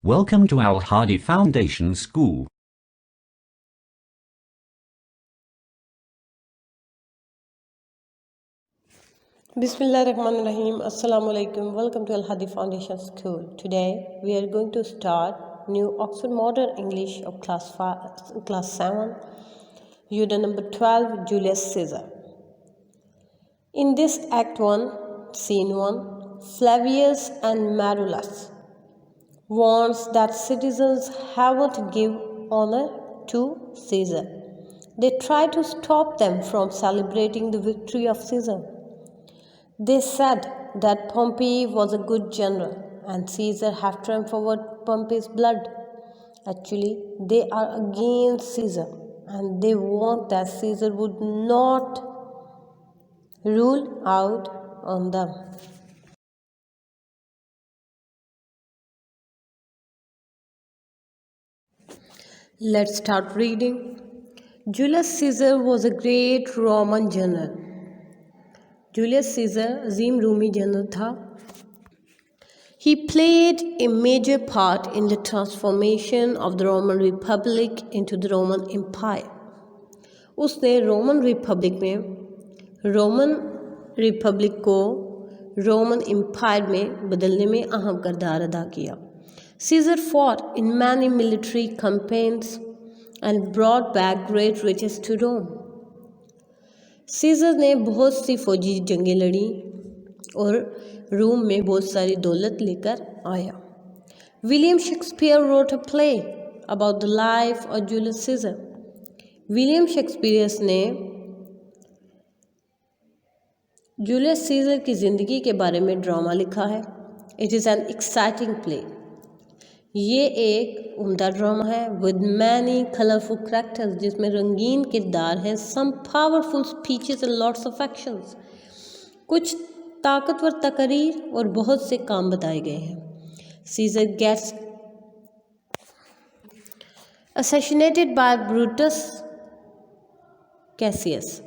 Welcome to Al Hadi Foundation School. Bismillahirrahmanirrahim. Assalamu alaikum. Welcome to Al Hadi Foundation School. Today we are going to start new Oxford Modern English of class 7, unit number 12, Julius Caesar. In this Act 1, Scene 1, Flavius and Marullus warns that citizens haven't give honor to Caesar. They try to stop them from celebrating the victory of Caesar. They said that Pompey was a good general and Caesar had triumphed over Pompey's blood. Actually, they are against Caesar and they want that Caesar would not rule out on them. Let's start reading. Julius Caesar was a great Roman general. Julius Caesar Azeem Rumi general था. He played a major part in the transformation of the Roman Republic into the Roman Empire. उसने Roman Republic को Roman empire में बदलने में अहम किरदार अदा किया. Caesar fought in many military campaigns and brought back great riches to Rome. Caesar ने बहुत सी फौजी जंगें लड़ी और रोम में बहुत सारी दौलत लेकर आया. William Shakespeare wrote a play about the life of Julius Caesar. William Shakespeare ने जूलियस सीज़र की ज़िंदगी के बारे में ड्रामा लिखा है. It is an exciting play. ये एक उम्दा ड्रामा है विद मैनी कलरफुल करैक्टर्स जिसमें रंगीन किरदार हैं. Some powerful speeches and lots of actions. कुछ ताकतवर तकरीर और बहुत से काम बताए गए हैं. Caesar gets assassinated by Brutus Cassius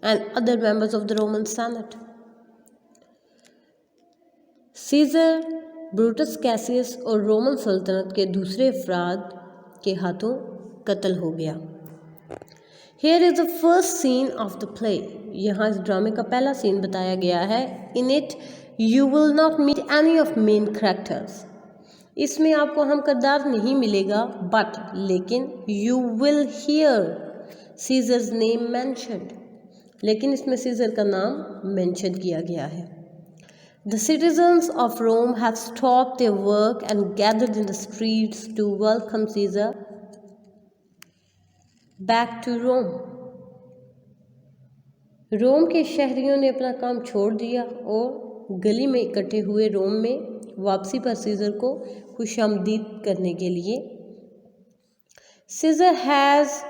and other members of the Roman Senate. Caesar Brutus Cassius और रोमन सल्तनत के दूसरे अफराद के हाथों कत्ल हो गया. Here is the first scene of the play. यहाँ इस ड्रामे का पहला सीन बताया गया है. In it you will not meet any of main characters. इसमें आपको अहम किरदार नहीं मिलेगा लेकिन you will hear Caesar's name mentioned. लेकिन इसमें सीज़र का नाम मेंशन किया गया है. The citizens of Rome have stopped their work and gathered in the streets to welcome Caesar back to Rome. रोम के शहरियों ने अपना काम छोड़ दिया और गली में इकट्ठे हुए रोम में वापसी पर सीज़र को खुशामदीद करने के लिए. Caesar has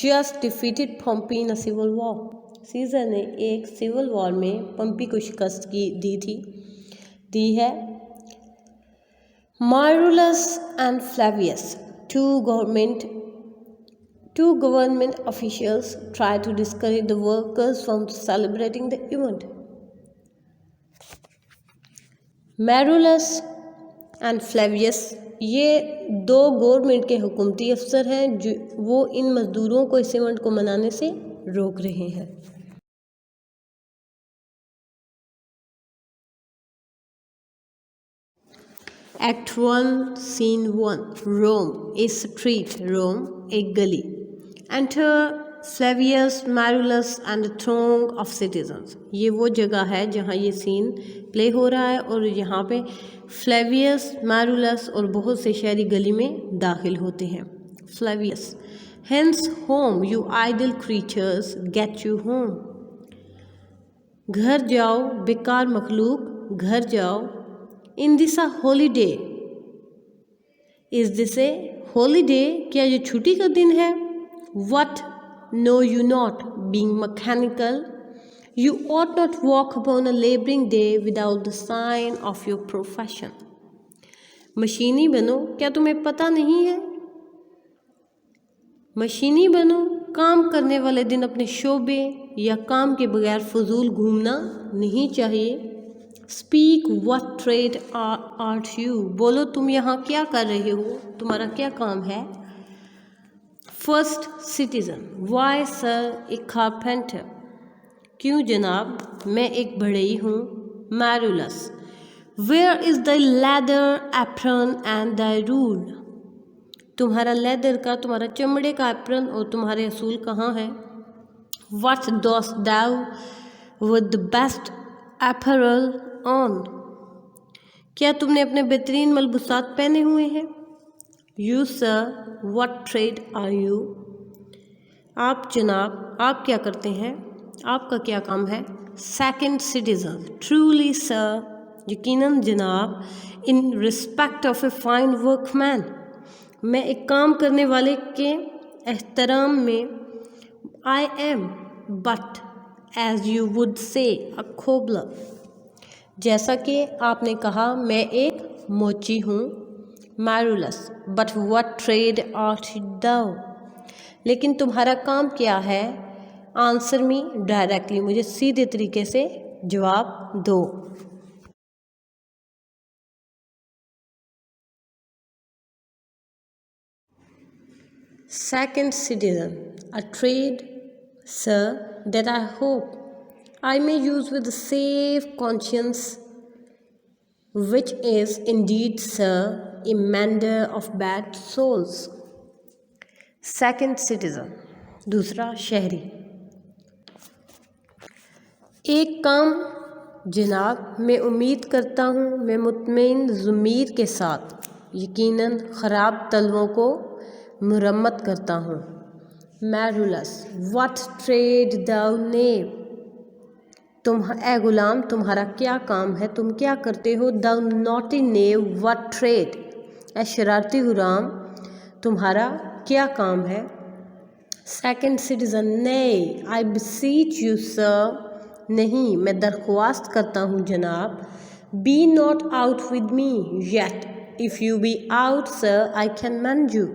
just defeated Pompey in a civil war. Caesar ने एक सिविल वॉर में पंपी को शिकस्त दी है. Marullus and Flavius two government officials try to discourage the workers from celebrating the event. Marullus and Flavius ये दो गवर्नमेंट के हुकूमती अफसर हैं जो वो इन मज़दूरों को इस इवेंट को मनाने से रोक रहे हैं. Act 1 Scene 1 Rome, a street. Rome, एक गली. Enter Flavius, Marullus and a throng of citizens. ये वो जगह है जहाँ ये सीन प्ले हो रहा है और यहाँ पे फ्लेवियस, मैरुलस और बहुत से शहरी गली में दाखिल होते हैं. Flavius Hence home, you idle creatures, get you home. घर जाओ बेकार मखलूक, घर जाओ. In this a holiday. Is this a holiday? क्या ये छुट्टी का दिन है? What? Know you not, being mechanical. You ought not walk upon a laboring day without the sign of your profession. मशीनी बनो, क्या तुम्हें पता नहीं है? मशीनी बनो, काम करने वाले दिन अपने शोबे या काम के बगैर फजूल घूमना नहीं चाहिए. Speak what trade art you, बोलो तुम यहाँ क्या कर रहे हो, तुम्हारा क्या काम है। First citizen, why sir a carpenter, क्यों जनाब मैं एक बढ़ई हूँ। Marullus, where is the leather apron and the rule, तुम्हारा लेदर का, तुम्हारा चमड़े का एप्रन और तुम्हारे असूल कहाँ है। What dost thou with the best apparel on, क्या तुमने अपने बेहतरीन मलबूसात पहने हुए हैं। You sir what trade are you, आप जनाब आप क्या करते हैं, आपका क्या काम है। सेकंड सिटीजन, ट्रूली सर, यकीनन जनाब, in respect of a fine workman, मैं एक काम करने वाले के एहतराम में। I am but as you would say a खोबलर, जैसा कि आपने कहा मैं एक मोची हूँ। Marullus, but what trade art thou, लेकिन तुम्हारा काम क्या है। आंसर मी डायरेक्टली, मुझे सीधे तरीके से जवाब दो। Second citizen, a trade, sir, that I hope I may use with a safe conscience, which is indeed, sir, a mender of bad souls. Second citizen, दूसरा शहरी, एक काम जनाब, मैं उम्मीद करता हूँ मैं मुतमईन ज़मीर के साथ यकीनन ख़राब तलवों को मुरम्मत करता हूँ। मैरुलस, व्हाट ट्रेड दाउ नेव, तुम ए गुलाम तुम्हारा क्या काम है, तुम क्या करते हो। दाउ नॉटी नेव व्हाट ट्रेड, ए शरारती गुलाम तुम्हारा क्या काम है। सेकंड सिटीजन, नहीं, आई बिसीच यू सर, नहीं मैं दरख्वास्त करता हूँ जनाब। Be not out with me yet, if you be out sir I can manage you,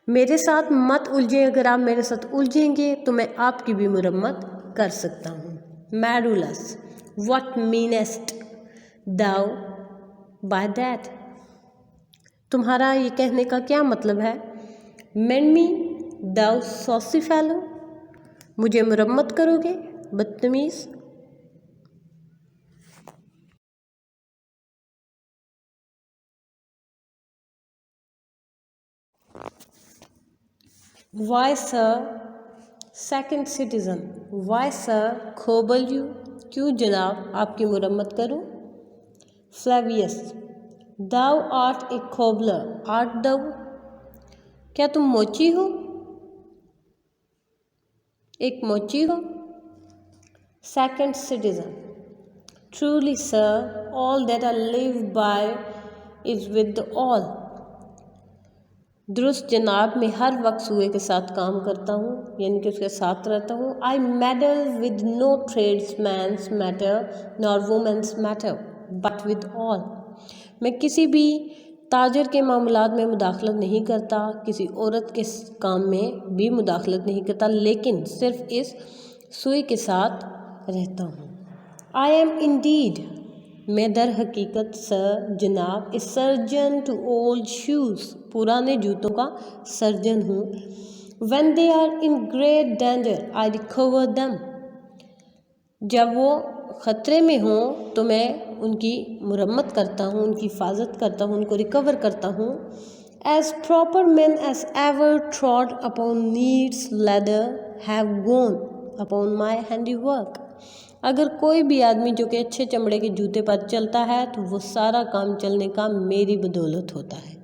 मेरे साथ मत उलझें, अगर आप मेरे साथ उलझेंगे तो मैं आपकी भी मुरम्मत कर सकता हूँ। Marullus, what meanest thou by that, तुम्हारा ये कहने का क्या मतलब है। मेन मी दाउ सॉसी फैलो, मुझे मुरम्मत करोगे बदतमीज़। Why sir, second citizen, why sir cobble you, क्यों जनाब आपकी मुरम्मत करूं। Flavius, thou art a cobbler art thou, क्या तुम मोची हो, एक मोची हो। Second citizen, truly sir, all that I live by is with all, दुरुस्त जनाब, मैं हर वक्त सूए के साथ काम करता हूँ, यानी कि उसके साथ रहता हूँ। I meddle with no tradesman's matters nor women's matters but with all, मैं किसी भी ताजर के मामलात में मुदाखलत नहीं करता, किसी औरत के काम में भी मुदाखलत नहीं करता, लेकिन सिर्फ इस सूई के साथ रहता हूँ। आई एम इंडीड, मैं दर हकीकत सर जनाब, a surgeon to old shoes, पुराने जूतों का सर्जन हूँ। When they are in great danger I recover them, जब वो ख़तरे में हों तो मैं उनकी मुरम्मत करता हूँ, उनकी हिफाजत करता हूँ, उनको रिकवर करता हूँ। As proper man as ever trod upon neat's leather have gone upon my handiwork, अगर कोई भी आदमी जो कि अच्छे चमड़े के जूते पर चलता है तो वो सारा काम चलने का मेरी बदौलत होता है।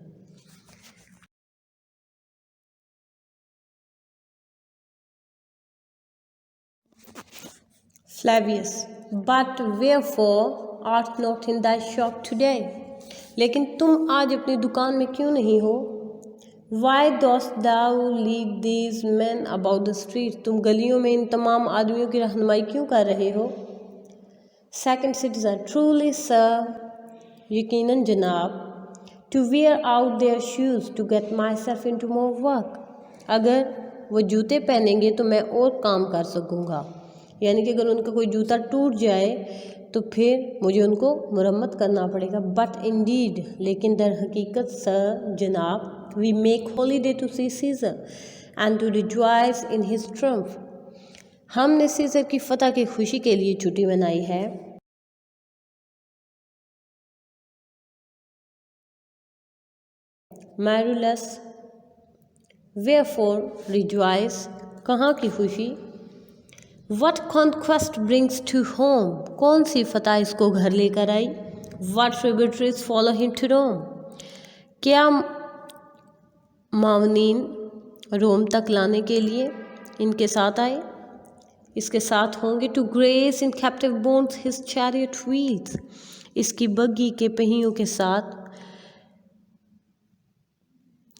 Flavius, but wherefore art not in the shop today, लेकिन तुम आज अपनी दुकान में क्यों नहीं हो। Why dost thou lead these men about the street, तुम गलियों में इन तमाम आदमियों की रहनुमाई क्यों कर रहे हो। सेकंड सिटीजन, ट्रूली सर, यकीनन जनाब, to wear out their shoes to get myself into more work, अगर वो जूते पहनेंगे तो मैं और काम कर सकूँगा, यानी कि अगर उनका कोई जूता टूट जाए तो फिर मुझे उनको मुरम्मत करना पड़ेगा। बट इंडीड, लेकिन दर हकीकत सर जनाब, we make holiday to see Caesar and to rejoice in his triumph, हमने सीज़र की फतह की खुशी के लिए छुट्टी मनाई है। मैरुलस, वेयरफॉर रिजॉइस, कहाँ की खुशी। What conquest brings to home, कौन सी फतह इसको घर लेकर आई। What tributaries follow him to Rome, क्या मावनीन रोम तक लाने के लिए इनके साथ आए, इसके साथ होंगे। To grace in captive bones his chariot wheels, इसकी बग्गी के पहियों के साथ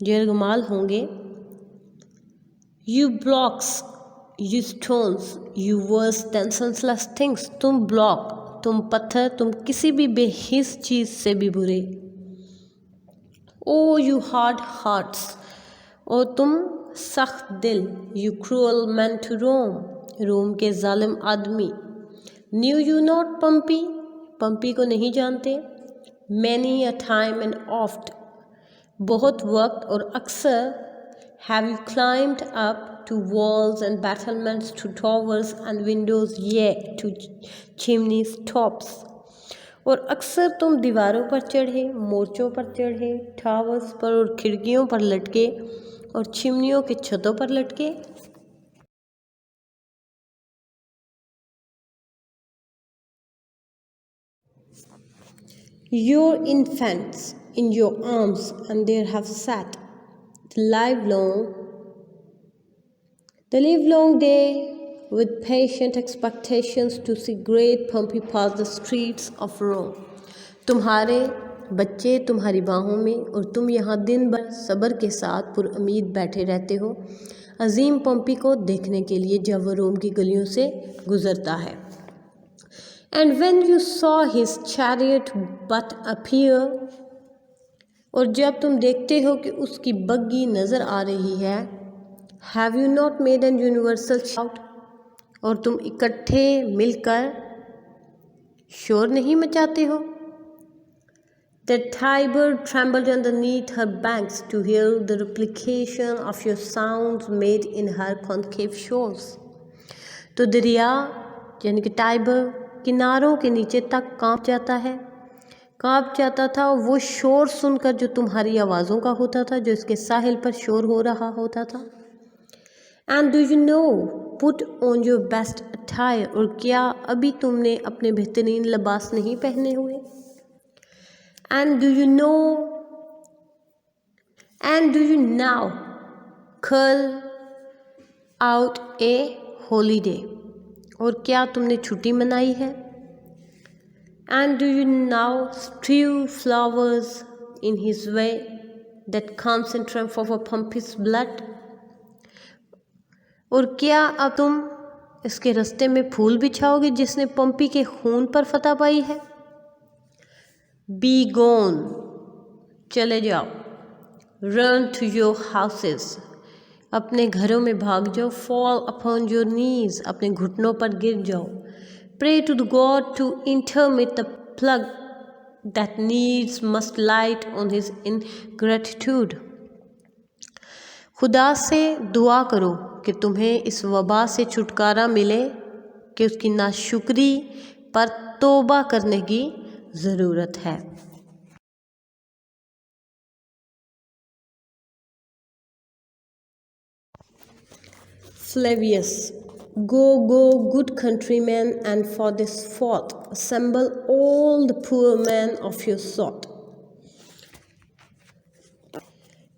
यरगमाल होंगे। You blocks, you stones, you worse than senseless things, तुम ब्लॉक, तुम पत्थर, तुम किसी भी बेहिस चीज़ से भी बुरे। Oh you hard hearts, और तुम सख्त दिल। You cruel men to Rome, रोम के जालिम आदमी। Knew you not Pompey, पंपी को नहीं जानते। Many a time and oft, बहुत वक्त और अक्सर। Have you climbed up to walls and battlements, to towers and windows, yea to chimneys tops, और अक्सर तुम दीवारों पर चढ़े, मोर्चों पर चढ़े, टावर्स पर और खिड़कियों पर लटके और चिमनियों के छतों पर लटके। Your infants in your arms, and there have sat the livelong day with patient expectations to see great Pompey pass the streets of Rome, तुम्हारे बच्चे तुम्हारी बाहों में और तुम यहाँ दिन भर सब्र के साथ पुरउम्मीद बैठे रहते हो अजीम पंपी को देखने के लिए जब वो रोम की गलियों से गुजरता है। And when you saw his chariot but appear, और जब तुम देखते हो कि उसकी बग्गी नज़र आ रही है। Have you not made an universal shout, और तुम इकट्ठे मिलकर शोर नहीं मचाते हो। The Tiber trembled underneath her banks to hear the replication of your sounds made in her concave shores, तो दरिया यानी कि टाइबर किनारों के नीचे तक कांप जाता था वो शोर सुनकर जो तुम्हारी आवाज़ों का होता था, जो इसके साहिल पर शोर हो रहा होता था। And do you know, put on your best attire, और क्या अभी तुमने अपने बेहतरीन लिबास नहीं पहने हुए। And do you now call out a holiday, और क्या तुमने छुट्टी मनाई है। And do you now strew flowers in his way that comes in triumph over Pompey's blood, और क्या अब तुम इसके रास्ते में फूल बिछाओगे जिसने पंपी के खून पर फतह पाई है। Be gone, चले जाओ। Run to your houses, अपने घरों में भाग जाओ। Fall upon your knees, अपने घुटनों पर गिर जाओ। Pray to the God to intermit the plague that needs must light on his ingratitude, खुदा से दुआ करो कि तुम्हें इस वबा से छुटकारा मिले कि उसकी नाशुक्री पर तौबा करने की ज़रूरत है। Flavius, go, good countrymen, and for this fault assemble all the poor men of your sort.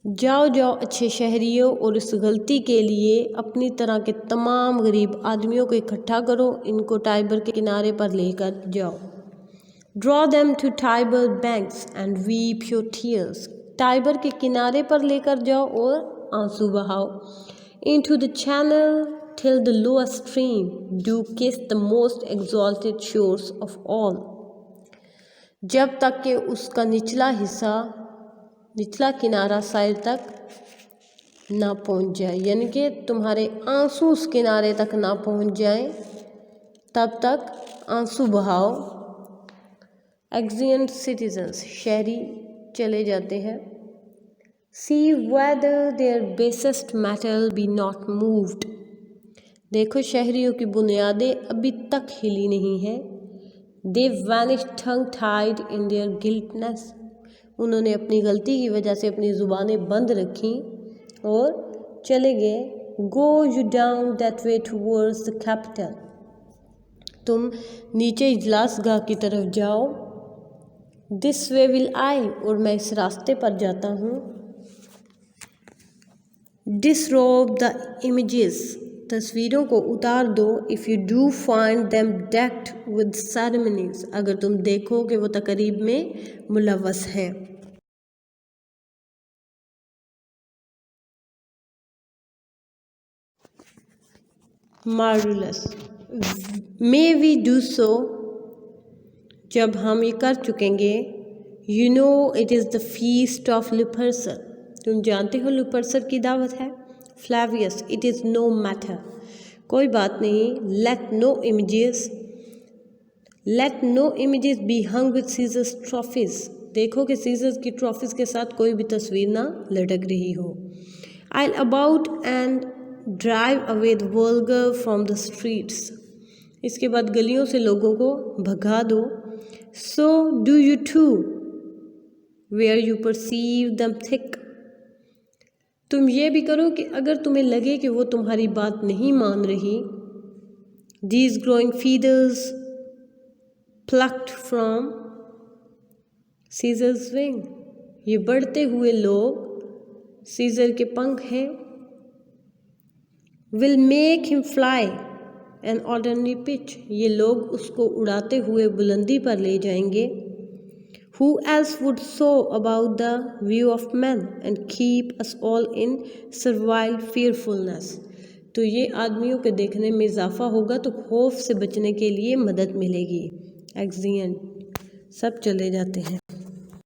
जाओ अच्छे शहरियों, और इस गलती के लिए अपनी तरह के तमाम गरीब आदमियों को इकट्ठा करो, इनको टाइबर के किनारे पर लेकर जाओ। Draw them to Tiber banks and weep your tears, Tiber के किनारे पर लेकर जाओ और आंसू बहाओ। Into the channel till the lowest stream, do kiss the most exalted shores of all, जब तक कि उसका निचला किनारा साहिल तक ना पहुंच जाए, यानी कि तुम्हारे आंसू उस किनारे तक ना पहुंच जाए, तब तक आंसू बहाओ एक्सिएंट सिटीजन्स शहरी चले जाते हैं। See whether their basest metal be not moved, देखो शहरियों की बुनियादें अभी तक हिली नहीं है। They vanish tongue tied in their guiltiness, उन्होंने अपनी गलती की वजह से अपनी ज़ुबानें बंद रखी और चले गए। Go you down that way towards the capital, तुम नीचे इजलास गाह की तरफ जाओ। दिस वे विल आई, और मैं इस रास्ते पर जाता हूँ। डिसरोब द इमेजेस, तस्वीरों को उतार दो। If you do find them decked with ceremonies, अगर तुम देखो कि वो तकरीब में मुलव्वस हैं। Marullus, may we do so, जब हम ये कर चुकेंगे। You know it is the feast of Lupercal, तुम जानते हो लुपर्सर की दावत है। Flavius, it is no matter, कोई बात नहीं। Let no images be hung with Caesar's trophies, देखो कि सीजर्स की ट्रॉफीज के साथ कोई भी तस्वीर ना लटक रही हो। I about and drive away the vulgar from the streets, इसके बाद गलियों से लोगों को भगा दो। So do you too where you perceive them thick, तुम ये भी करो कि अगर तुम्हें लगे कि वो तुम्हारी बात नहीं मान रही। These growing feathers plucked from Caesar's wing, ये बढ़ते हुए लोग सीजर के पंख हैं। Will make him fly an ordinary pitch, ये लोग उसको उड़ाते हुए बुलंदी पर ले जाएंगे। Who else would soar about the view of men and keep us all in servile fearfulness, तो ये आदमियों के देखने में इजाफा होगा तो खौफ से बचने के लिए मदद मिलेगी। एक्सिएंट, सब चले जाते हैं।